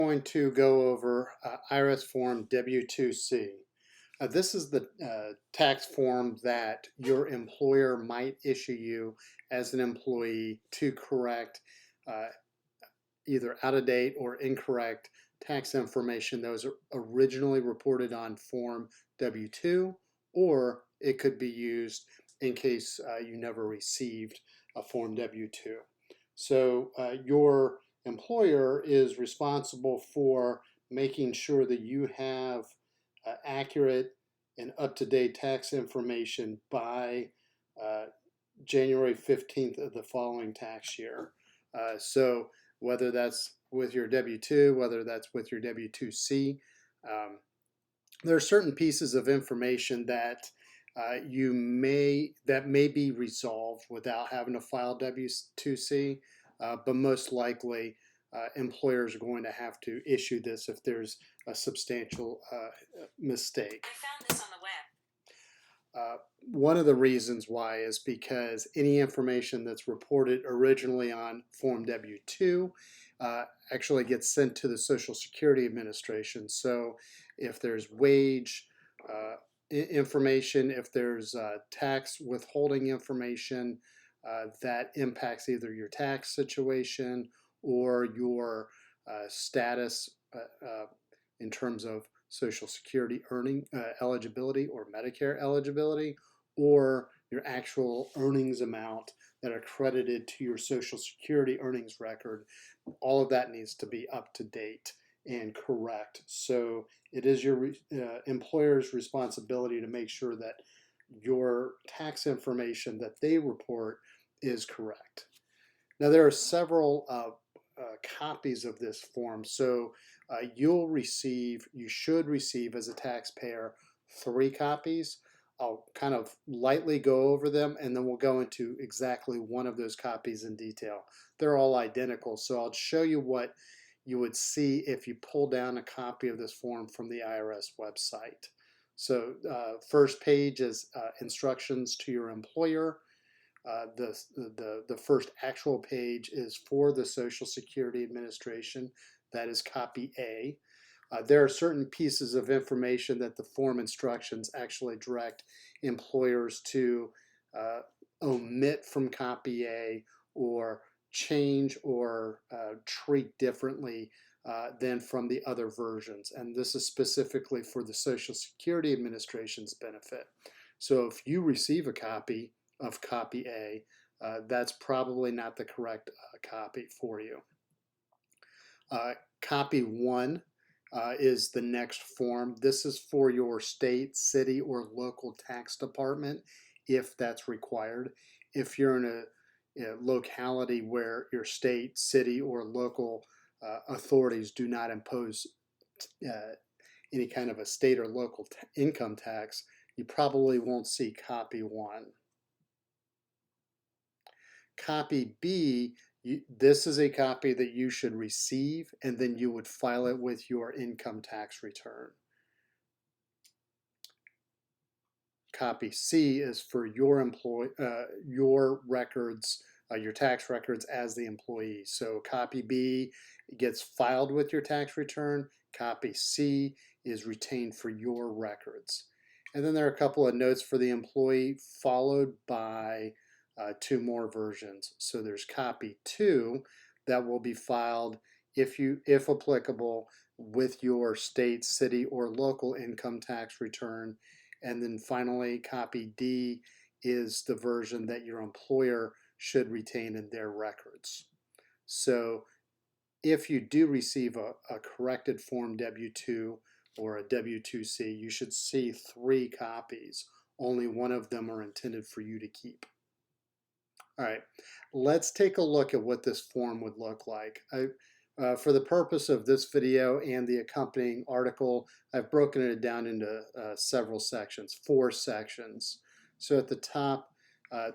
Going to go over IRS form W-2c. This is the tax form that your employer might issue you as an employee to correct uh, either out of date or incorrect tax information that was originally reported on form W-2, or it could be used in case you never received a form W-2. So your employer is responsible for making sure that you have accurate and up-to-date tax information by uh, January 15th of the following tax year. So whether that's with your W-2, whether that's with your W-2c, there are certain pieces of information that that may be resolved without having to file W-2c, but most likely employers are going to have to issue this if there's a substantial mistake. I found this on the web. One of the reasons why is because any information that's reported originally on Form W-2 actually gets sent to the Social Security Administration. So if there's wage information, if there's tax withholding information that impacts either your tax situation or your status in terms of Social Security earning eligibility or Medicare eligibility, or your actual earnings amount that are credited to your Social Security earnings record, all of that needs to be up to date and correct. So it is your employer's responsibility to make sure that your tax information that they report is correct. Now there are several copies of this form. So you should receive as a taxpayer 3 copies. I'll kind of lightly go over them and then we'll go into exactly one of those copies in detail. They're all identical, so I'll show you what you would see if you pull down a copy of this form from the IRS website. So first page is instructions to your employer. The first actual page is for the Social Security Administration. That is copy A. There are certain pieces of information that the form instructions actually direct employers to omit from copy A or change or treat differently than from the other versions. And this is specifically for the Social Security Administration's benefit. So if you receive a copy of copy A, that's probably not the correct copy for you. Copy 1 is the next form. This is for your state, city, or local tax department if that's required. If you're in a locality where your state, city, or local authorities do not impose any kind of a state or local income tax, you probably won't see copy 1. Copy B, this is a copy that you should receive, and then you would file it with your income tax return. Copy C is for your records, your tax records as the employee. So copy B gets filed with your tax return. Copy C is retained for your records. And then there are a couple of notes for the employee, followed by 2 more versions. So there's copy 2 that will be filed if applicable with your state, city, or local income tax return. And then finally, copy D is the version that your employer should retain in their records. So if you do receive a corrected form W-2 or a W-2c, you should see 3 copies. Only one of them are intended for you to keep. All right, let's take a look at what this form would look like. For the purpose of this video and the accompanying article, I've broken it down into several sections, 4 sections. So at the top,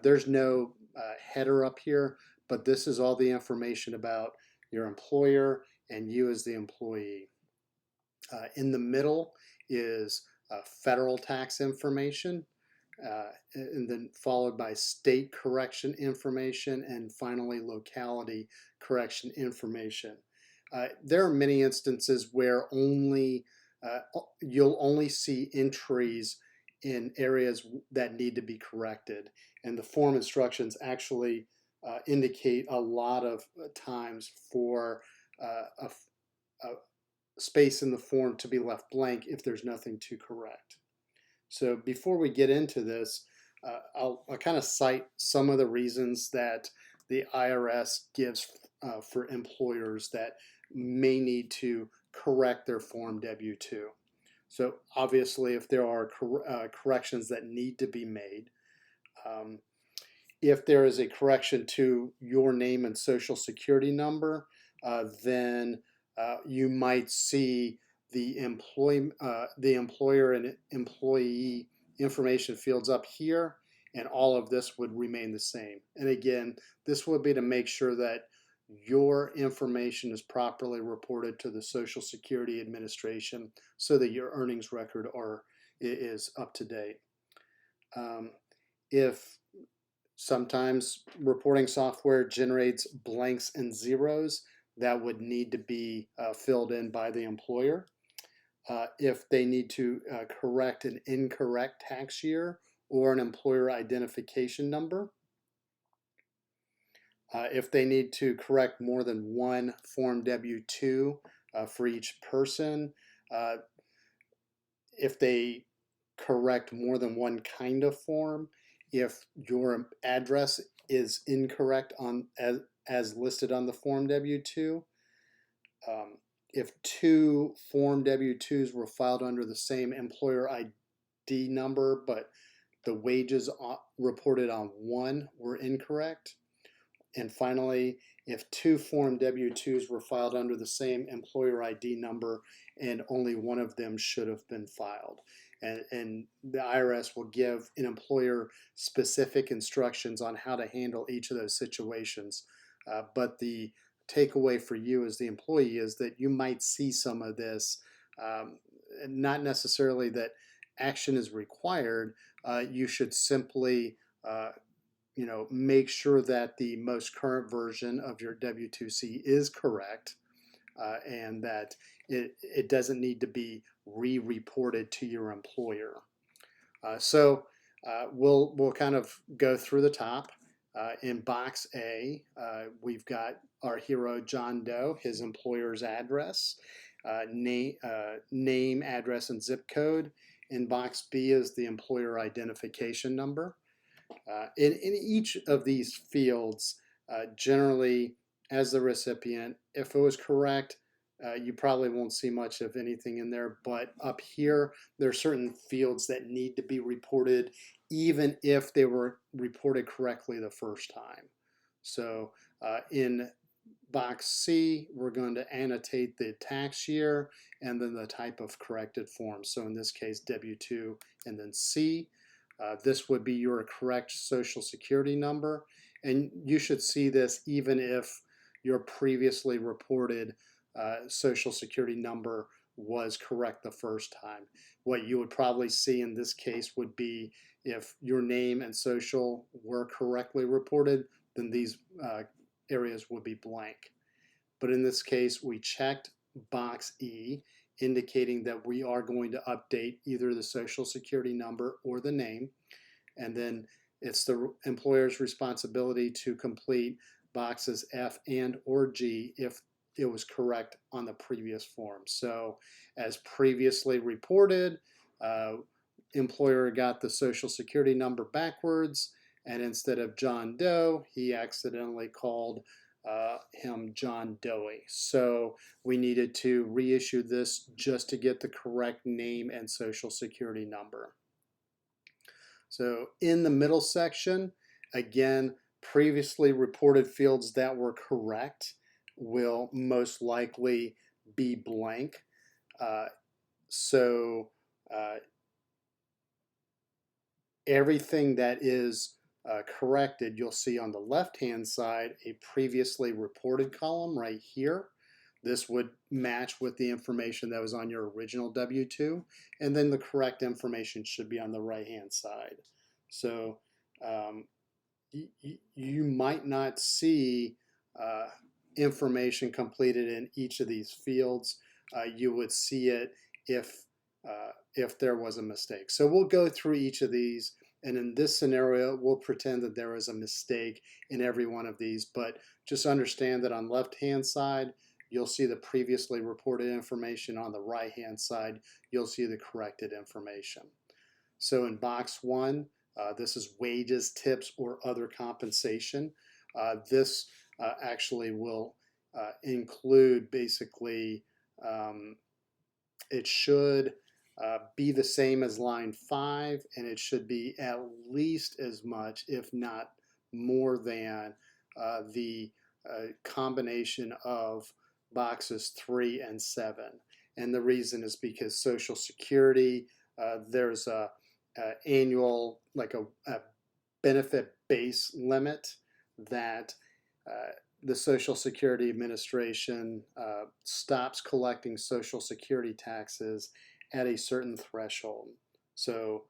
there's no header up here, but this is all the information about your employer and you as the employee. In the middle is federal tax information. And then followed by state correction information, and finally locality correction information. There are many instances where you'll only see entries in areas that need to be corrected, and the form instructions actually indicate a lot of times for a space in the form to be left blank if there's nothing to correct. So before we get into this, I'll kind of cite some of the reasons that the IRS gives for employers that may need to correct their Form W-2. So obviously, if there are corrections that need to be made, um, if there is a correction to your name and social security number, then you might see the employer and employee information fields up here, and all of this would remain the same. And again, this would be to make sure that your information is properly reported to the Social Security Administration so that your earnings record is up to date. If sometimes reporting software generates blanks and zeros, that would need to be filled in by the employer. If they need to correct an incorrect tax year or an employer identification number, if they need to correct more than one Form W-2 for each person, if they correct more than one kind of form, if your address is incorrect as listed on the Form W-2, if two Form W-2s were filed under the same employer ID number, but the wages reported on one were incorrect. And finally, if two Form W-2s were filed under the same employer ID number and only one of them should have been filed. And the IRS will give an employer specific instructions on how to handle each of those situations. But the takeaway for you as the employee is that you might see some of this, not necessarily that action is required. You should simply make sure that the most current version of your W-2c is correct, and that it doesn't need to be re-reported to your employer. So we'll kind of go through the top. In box A, we've got our hero John Doe, his employer's address, name, address, and zip code. In box B is the employer identification number. In each of these fields, generally, as the recipient, if it was correct, you probably won't see much of anything in there. But up here, there are certain fields that need to be reported, even if they were reported correctly the first time. So in box C, we're going to annotate the tax year and then the type of corrected form. So in this case, W-2 and then C. This would be your correct social security number, and you should see this even if your previously reported social security number was correct the first time. What you would probably see in this case would be if your name and social were correctly reported, then these areas would be blank. But in this case, we checked box E, indicating that we are going to update either the social security number or the name. And then it's the employer's responsibility to complete boxes F and or G if it was correct on the previous form. So as previously reported, employer got the social security number backwards, and instead of John Doe, he accidentally called him John Doe. So we needed to reissue this just to get the correct name and social security number. So in the middle section, again, previously reported fields that were correct will most likely be blank. Everything that is corrected, you'll see on the left-hand side a previously reported column right here. This would match with the information that was on your original W-2, and then the correct information should be on the right-hand side. So you might not see information completed in each of these fields. You would see it if there was a mistake. So we'll go through each of these, and in this scenario, we'll pretend that there is a mistake in every one of these, but just understand that on the left-hand side, you'll see the previously reported information. On the right-hand side, you'll see the corrected information. So in box 1, this is wages, tips, or other compensation. This actually will include basically, it should be the same as line 5, and it should be at least as much, if not more than, the combination of boxes 3 and 7. And the reason is because Social Security, there's a annual, like a benefit base limit that the Social Security Administration stops collecting Social Security taxes at a certain threshold. So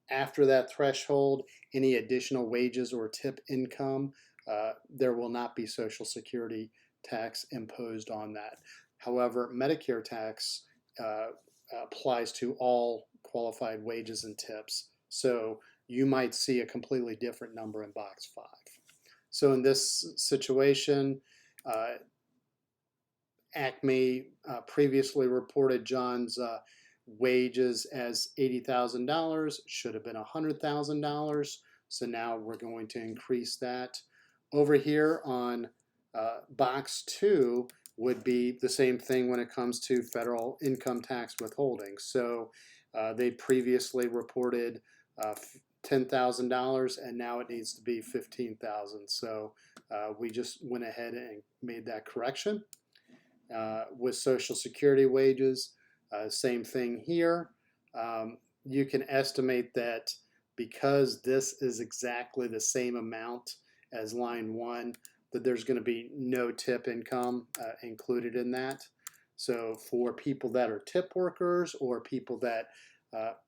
after that threshold, any additional wages or tip income, there will not be Social Security tax imposed on that. However, Medicare tax applies to all qualified wages and tips. So you might see a completely different number in box 5. So in this situation, Acme previously reported John's wages as $80,000, should have been $100,000. So now we're going to increase that. Over here on box 2 would be the same thing when it comes to federal income tax withholding. So they previously reported $10,000, and now it needs to be $15,000. So we just went ahead and made that correction. With Social Security wages, same thing here. You can estimate that because this is exactly the same amount as line 1, that there's going to be no tip income included in that. So for people that are tip workers or people that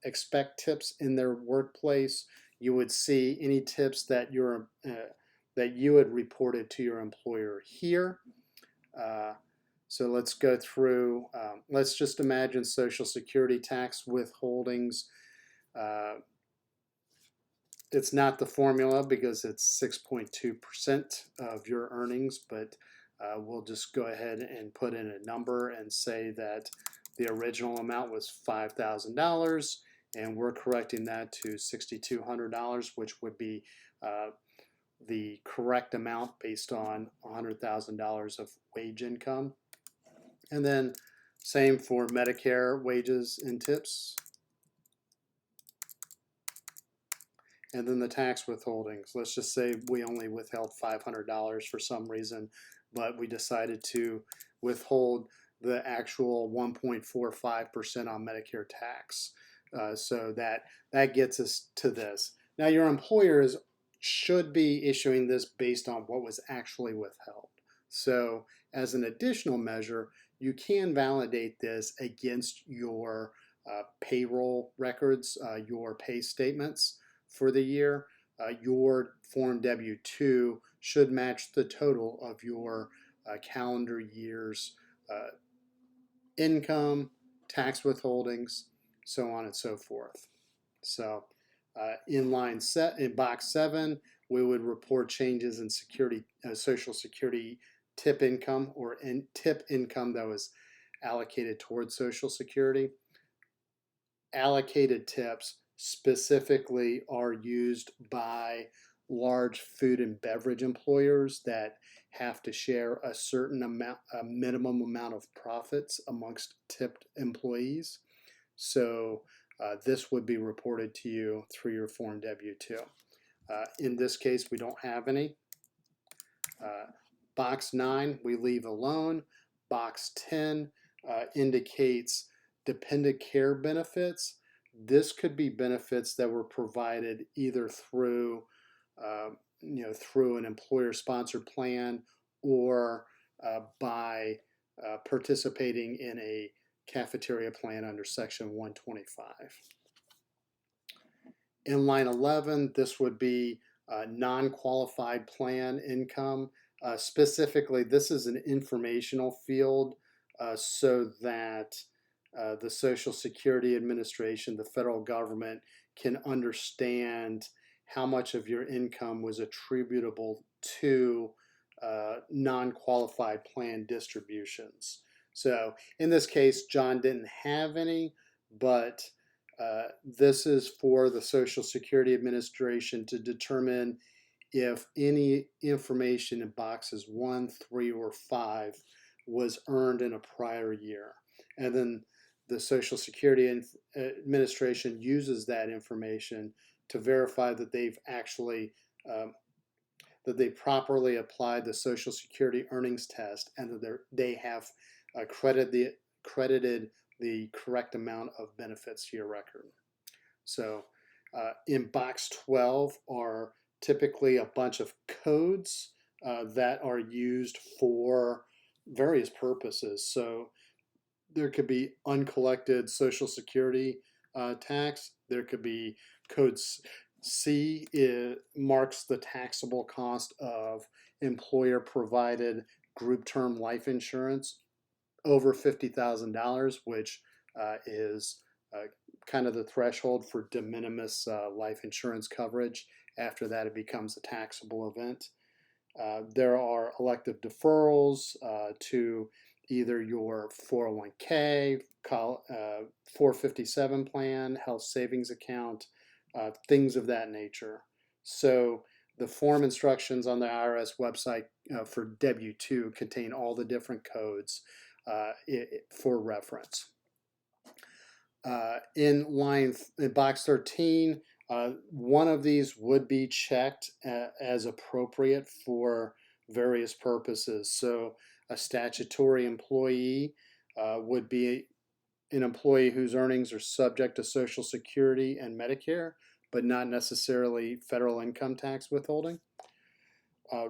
expect tips in their workplace, you would see any tips that that you had reported to your employer here. So let's go through, let's just imagine Social Security tax withholdings. It's not the formula because it's 6.2% of your earnings, but we'll just go ahead and put in a number and say that the original amount was $5,000, and we're correcting that to $6,200, which would be the correct amount based on $100,000 of wage income. And then same for Medicare wages and tips. And then the tax withholdings. Let's just say we only withheld $500 for some reason, but we decided to withhold the actual 1.45% on Medicare tax. So that gets us to this. Now your employers should be issuing this based on what was actually withheld. So as an additional measure, you can validate this against your payroll records, your pay statements for the year. Your Form W-2 should match the total of your calendar year's income, tax withholdings, so on and so forth. So in box 7, we would report changes in Social Security tip income or tip income that was allocated towards Social Security. Allocated tips specifically are used by large food and beverage employers that have to share a certain amount, a minimum amount of profits amongst tipped employees. So this would be reported to you through your Form W-2. In this case, we don't have any. Box 9, we leave alone. Box 10 indicates dependent care benefits. This could be benefits that were provided either through, through an employer-sponsored plan or by participating in a cafeteria plan under Section 125. In line 11, this would be non-qualified plan income. Specifically, this is an informational field so that the Social Security Administration, the federal government, can understand how much of your income was attributable to non-qualified plan distributions. So in this case, John didn't have any, but this is for the Social Security Administration to determine if any information in boxes 1, 3, or 5 was earned in a prior year. And then the Social Security Administration uses that information to verify that they've actually that they properly applied the Social Security earnings test and that they have credited the correct amount of benefits to your record. So in box 12 are typically a bunch of codes that are used for various purposes. So there could be uncollected Social Security tax. There could be code C. It marks the taxable cost of employer provided group term life insurance over $50,000, which is kind of the threshold for de minimis life insurance coverage. After that, it becomes a taxable event. There are elective deferrals to either your 401k, 457 plan, health savings account, things of that nature. So the form instructions on the IRS website for W-2 contain all the different codes for reference. In box 13, one of these would be checked as appropriate for various purposes. So a statutory employee would be an employee whose earnings are subject to Social Security and Medicare, but not necessarily federal income tax withholding.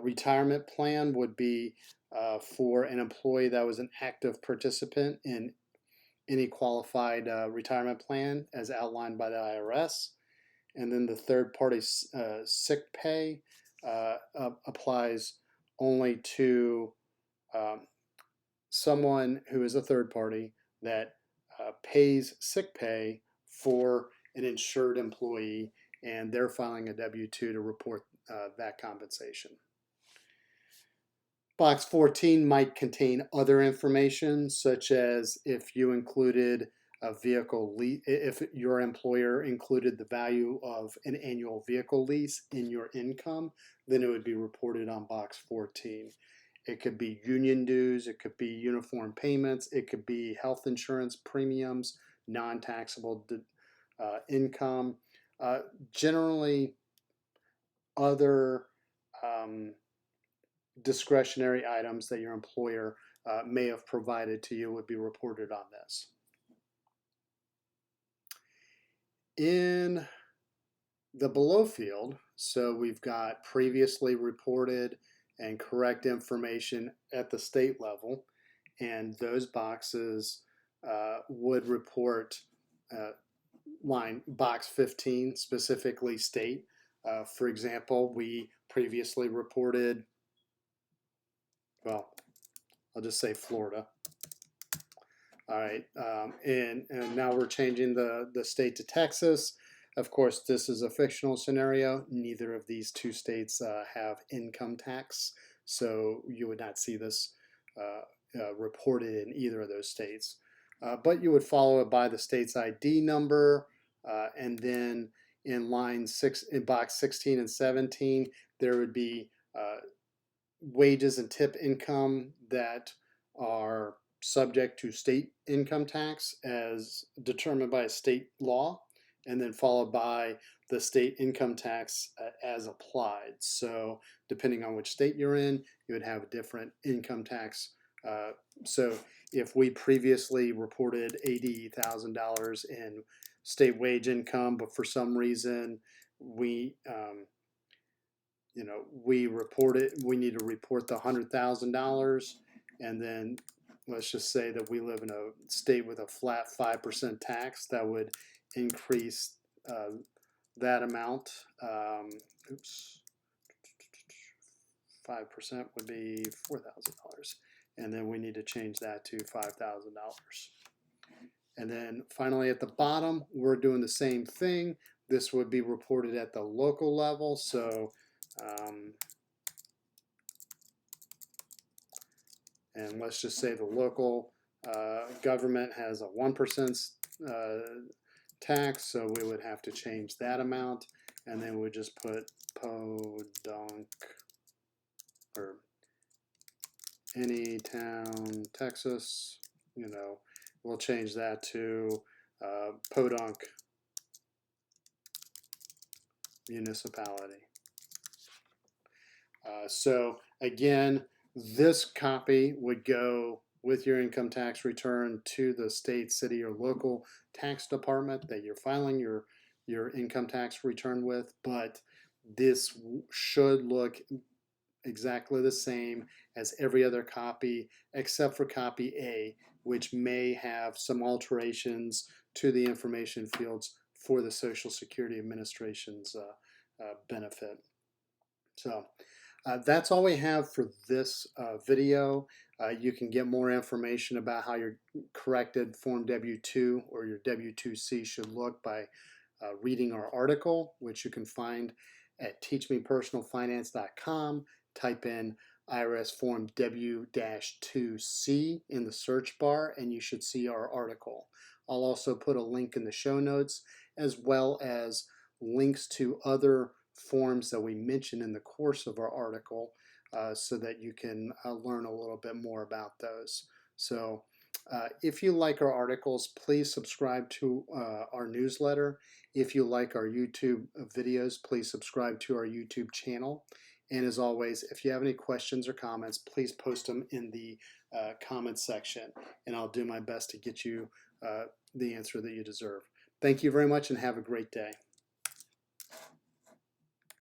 Retirement plan would be for an employee that was an active participant in any qualified retirement plan as outlined by the IRS. And then the third party sick pay applies only to someone who is a third party that pays sick pay for an insured employee, and they're filing a W-2 to report that compensation. Box 14 might contain other information, such as if you included a vehicle lease, if your employer included the value of an annual vehicle lease in your income, then it would be reported on box 14. It could be union dues, it could be uniform payments, it could be health insurance premiums, non-taxable income, generally other discretionary items that your employer may have provided to you would be reported on this. In the below field, so we've got previously reported and correct information at the state level, and those boxes would report box 15, specifically state. For example, we previously reported, well, I'll just say Florida. All right, and now we're changing the state to Texas. Of course, this is a fictional scenario. Neither of these two states have income tax, so you would not see this reported in either of those states. But you would follow it by the state's ID number, and then in box 16 and 17, there would be wages and tip income that are subject to state income tax as determined by a state law, and then followed by the state income tax as applied. So depending on which state you're in, you would have a different income tax. So if we previously reported $80,000 in state wage income, but for some reason we we need to report the $100,000, and then let's just say that we live in a state with a flat 5% tax, that would increase that amount. 5% would be $4,000. And then we need to change that to $5,000. And then finally at the bottom, we're doing the same thing. This would be reported at the local level. So, and let's just say the local government has a 1% tax, so we would have to change that amount, and then we just put Podunk or any town, Texas, you know, we'll change that to Podunk municipality. So again, this copy would go with your income tax return to the state, city, or local tax department that you're filing your income tax return with, but this should look exactly the same as every other copy except for copy A, which may have some alterations to the information fields for the Social Security Administration's benefit. So that's all we have for this video. You can get more information about how your corrected Form W-2 or your W-2c should look by reading our article, which you can find at teachmepersonalfinance.com. Type in IRS Form W-2c in the search bar and you should see our article. I'll also put a link in the show notes as well as links to other forms that we mention in the course of our article so that you can learn a little bit more about those. So if you like our articles, please subscribe to our newsletter. If you like our YouTube videos, please subscribe to our YouTube channel. And as always, if you have any questions or comments, please post them in the comments section, and I'll do my best to get you the answer that you deserve. Thank you very much and have a great day.